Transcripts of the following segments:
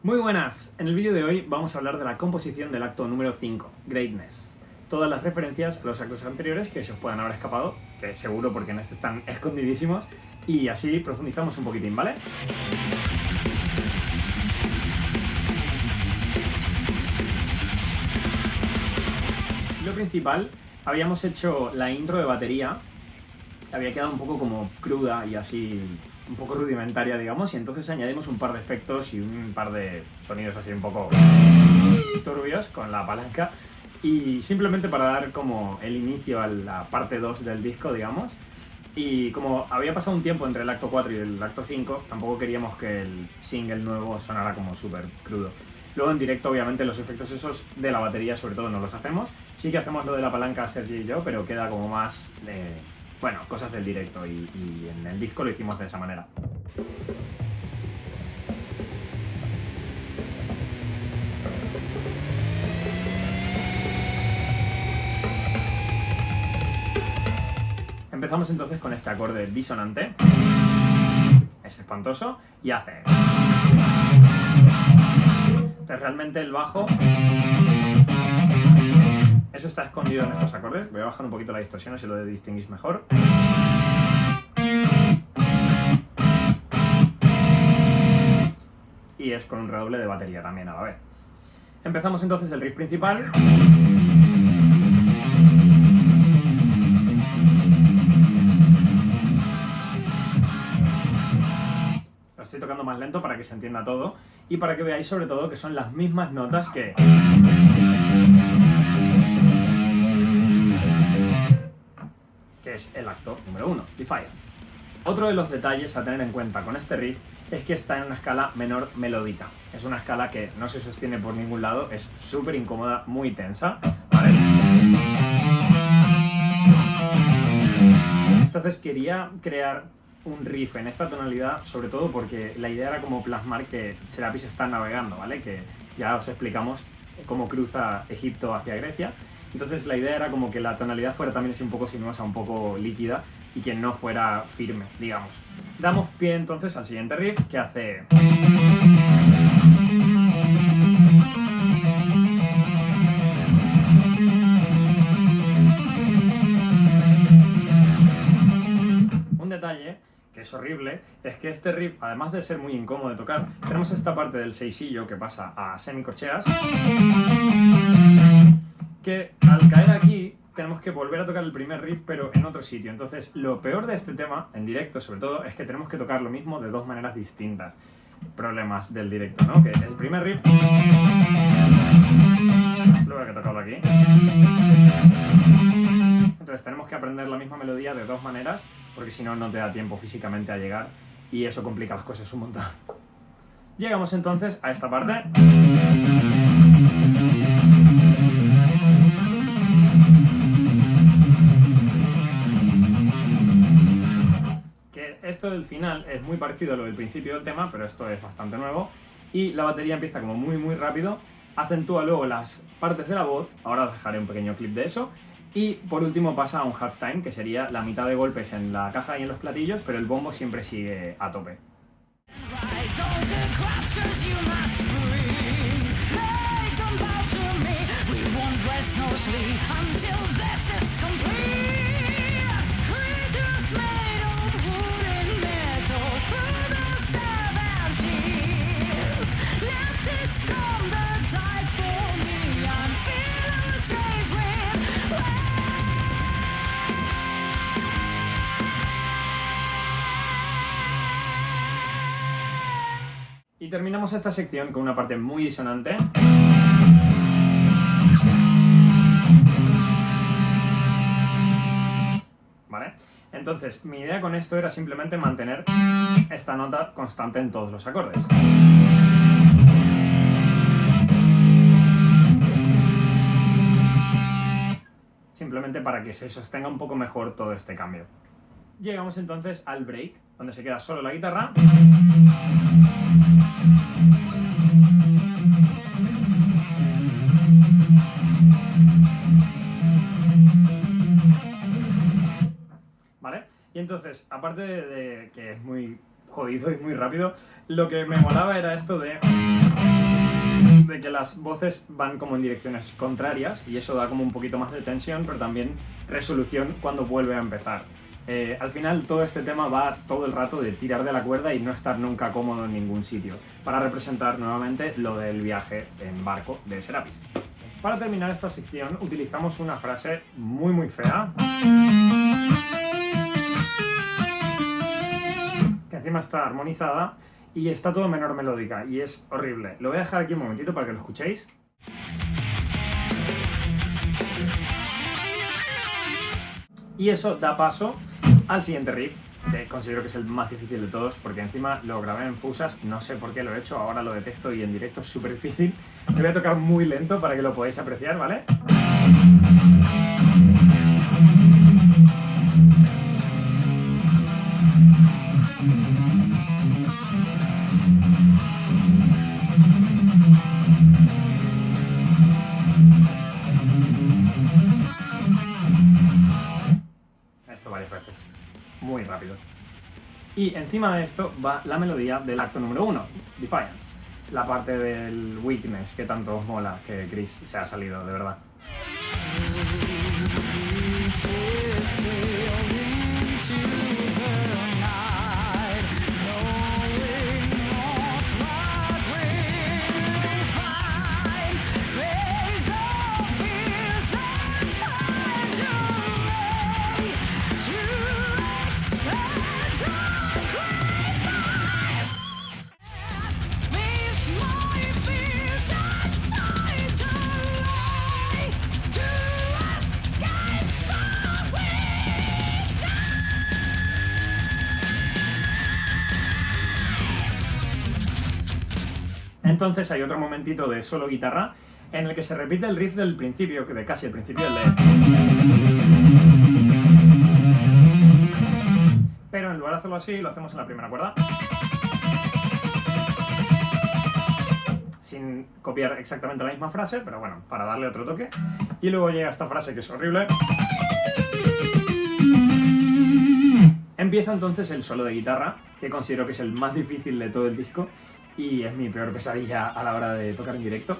Muy buenas, en el vídeo de hoy vamos a hablar de la composición del acto número 5, Greatness. Todas las referencias a los actos anteriores que se os puedan haber escapado, que seguro porque en este están escondidísimos, y así profundizamos un poquitín, ¿vale? Lo principal, habíamos hecho la intro de batería, había quedado un poco como cruda y así un poco rudimentaria, digamos, y entonces añadimos un par de efectos y un par de sonidos así un poco turbios con la palanca, y simplemente para dar como el inicio a la parte 2 del disco, digamos. Y como había pasado un tiempo entre el acto 4 y el acto 5, tampoco queríamos que el single nuevo sonara como súper crudo. Luego en directo, obviamente, los efectos esos de la batería sobre todo no los hacemos. Sí que hacemos lo de la palanca Sergi y yo, pero queda como más de, bueno, cosas del directo, y en el disco lo hicimos de esa manera. Empezamos entonces con este acorde disonante. Es espantoso y hace... Entonces realmente el bajo... Eso está escondido en estos acordes. Voy a bajar un poquito la distorsión así lo distinguís mejor. Y es con un redoble de batería también a la vez. Empezamos entonces el riff principal. Lo estoy tocando más lento para que se entienda todo y para que veáis sobre todo que son las mismas notas que es el acto número 1, Defiance. Otro de los detalles a tener en cuenta con este riff es que está en una escala menor melódica. Es una escala que no se sostiene por ningún lado, es súper incómoda, muy tensa, ¿vale? Entonces quería crear un riff en esta tonalidad, sobre todo porque la idea era como plasmar que Serapis está navegando, ¿vale? Que ya os explicamos cómo cruza Egipto hacia Grecia. Entonces la idea era como que la tonalidad fuera también así un poco sinuosa, un poco líquida, y que no fuera firme, digamos. Damos pie entonces al siguiente riff, que hace... Un detalle que es horrible es que este riff, además de ser muy incómodo de tocar, tenemos esta parte del seisillo que pasa a semicorcheas, que al caer aquí tenemos que volver a tocar el primer riff pero en otro sitio. Entonces lo peor de este tema, en directo sobre todo, es que tenemos que tocar lo mismo de dos maneras distintas. Problemas del directo, ¿no? Que el primer riff... Luego hay que tocarlo aquí. Entonces tenemos que aprender la misma melodía de dos maneras, porque si no, no te da tiempo físicamente a llegar, y eso complica las cosas un montón. Llegamos entonces a esta parte. Esto del final es muy parecido a lo del principio del tema, pero esto es bastante nuevo, y la batería empieza como muy rápido, acentúa luego las partes de la voz, ahora os dejaré un pequeño clip de eso, y por último pasa a un halftime, que sería la mitad de golpes en la caja y en los platillos, pero el bombo siempre sigue a tope. Y terminamos esta sección con una parte muy disonante. ¿Vale? Entonces, mi idea con esto era simplemente mantener esta nota constante en todos los acordes. Simplemente para que se sostenga un poco mejor todo este cambio. Llegamos entonces al break, donde se queda solo la guitarra. ¿Vale? Y entonces, aparte de que es muy jodido y muy rápido. Lo que me molaba era esto de que las voces van como en direcciones contrarias y eso da como un poquito más de tensión, pero también resolución cuando vuelve a empezar. Al final todo este tema va todo el rato de tirar de la cuerda y no estar nunca cómodo en ningún sitio, para representar nuevamente lo del viaje en barco de Serapis. Para terminar esta sección utilizamos una frase muy fea, que encima está armonizada y está todo menor melódica y es horrible. Lo voy a dejar aquí un momentito para que lo escuchéis. Y eso da paso al siguiente riff, que considero que es el más difícil de todos, porque encima lo grabé en fusas, no sé por qué lo he hecho, ahora lo detesto y en directo es súper difícil. Lo voy a tocar muy lento para que lo podáis apreciar, ¿vale? Esto varias veces. Muy rápido. Y encima de esto va la melodía del acto número 1, Defiance. La parte del Weakness que tanto os mola, que Chris se ha salido, de verdad. Entonces hay otro momentito de solo guitarra en el que se repite el riff del principio, que de casi el principio, el de... Pero en lugar de hacerlo así, lo hacemos en la primera cuerda. Sin copiar exactamente la misma frase, pero bueno, para darle otro toque. Y luego llega esta frase que es horrible. Empieza entonces el solo de guitarra, que considero que es el más difícil de todo el disco y es mi peor pesadilla a la hora de tocar en directo.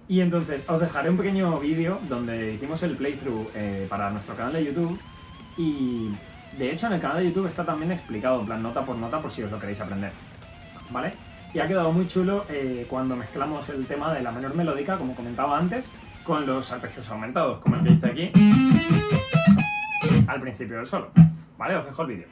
Y entonces os dejaré un pequeño vídeo donde hicimos el playthrough para nuestro canal de YouTube y de hecho en el canal de YouTube está también explicado, en plan nota por si os lo queréis aprender, ¿vale? Y ha quedado muy chulo cuando mezclamos el tema de la menor melódica, como comentaba antes, con los arpegios aumentados, como el que hice aquí al principio del solo, ¿vale? Os dejo el vídeo.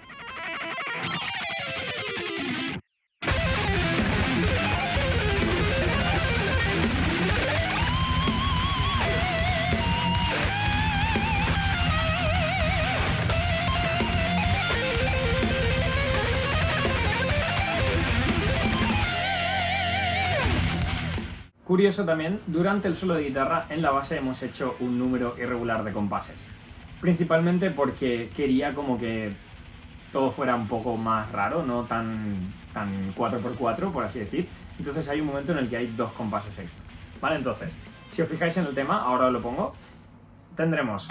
Curioso también, durante el solo de guitarra en la base hemos hecho un número irregular de compases. Principalmente porque quería como que todo fuera un poco más raro, no tan 4x4, por así decir. Entonces hay un momento en el que hay 2 compases extra. Vale, entonces, si os fijáis en el tema, ahora os lo pongo, tendremos...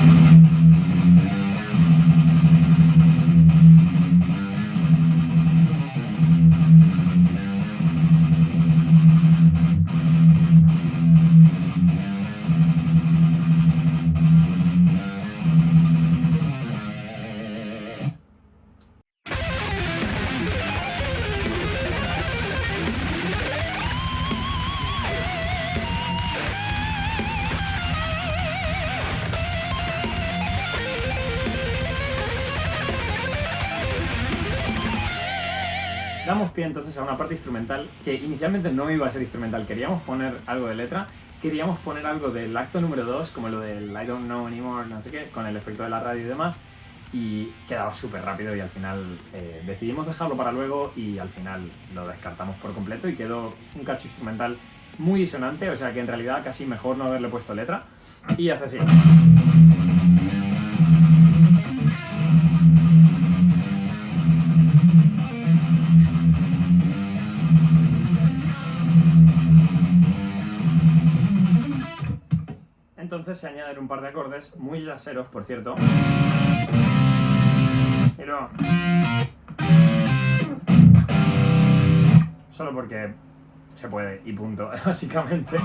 Damos pie entonces a una parte instrumental que inicialmente no iba a ser instrumental, queríamos poner algo de letra, queríamos poner algo del acto número 2, como lo del I don't know anymore, no sé qué, con el efecto de la radio y demás, y quedaba súper rápido y al final decidimos dejarlo para luego y al final lo descartamos por completo y quedó un cacho instrumental muy disonante, o sea que en realidad casi mejor no haberle puesto letra, y hace así. Entonces se añaden un par de acordes muy jazzeros, por cierto. Y luego... solo porque se puede y punto, básicamente.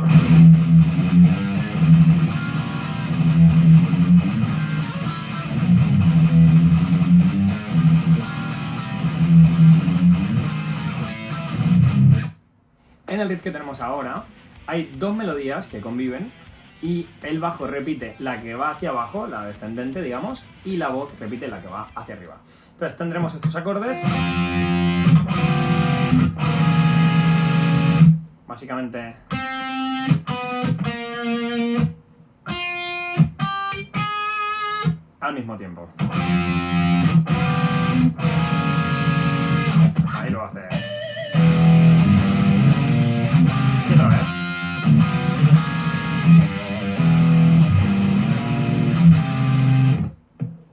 En el riff que tenemos ahora hay dos melodías que conviven y el bajo repite la que va hacia abajo, la descendente, digamos, y la voz repite la que va hacia arriba. Entonces tendremos estos acordes. Básicamente... al mismo tiempo. Ahí lo hace. Y otra vez.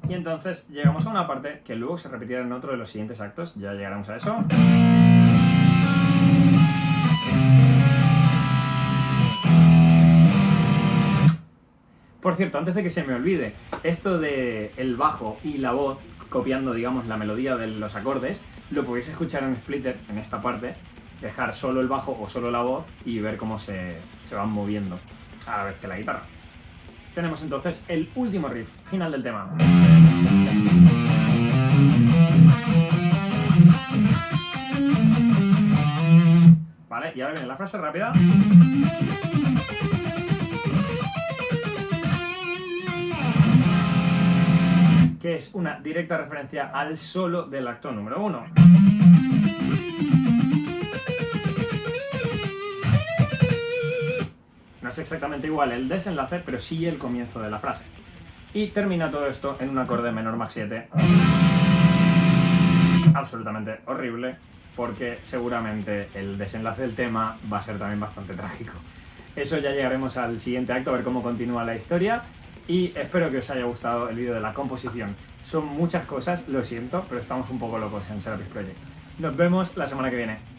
Y entonces llegamos a una parte que luego se repetirá en otro de los siguientes actos, ya llegaremos a eso. Por cierto, antes de que se me olvide, esto de el bajo y la voz, copiando, digamos, la melodía de los acordes, lo podéis escuchar en Splitter, en esta parte, dejar solo el bajo o solo la voz y ver cómo se van moviendo a la vez que la guitarra. Tenemos entonces el último riff, final del tema. Vale, y ahora viene la frase rápida. Que es una directa referencia al solo del acto número 1. No es exactamente igual el desenlace, pero sí el comienzo de la frase. Y termina todo esto en un acorde menor Maj 7. Absolutamente horrible, porque seguramente el desenlace del tema va a ser también bastante trágico. Eso ya llegaremos al siguiente acto, a ver cómo continúa la historia. Y espero que os haya gustado el vídeo de la composición. Son muchas cosas, lo siento, pero estamos un poco locos en Serapis Project. Nos vemos la semana que viene.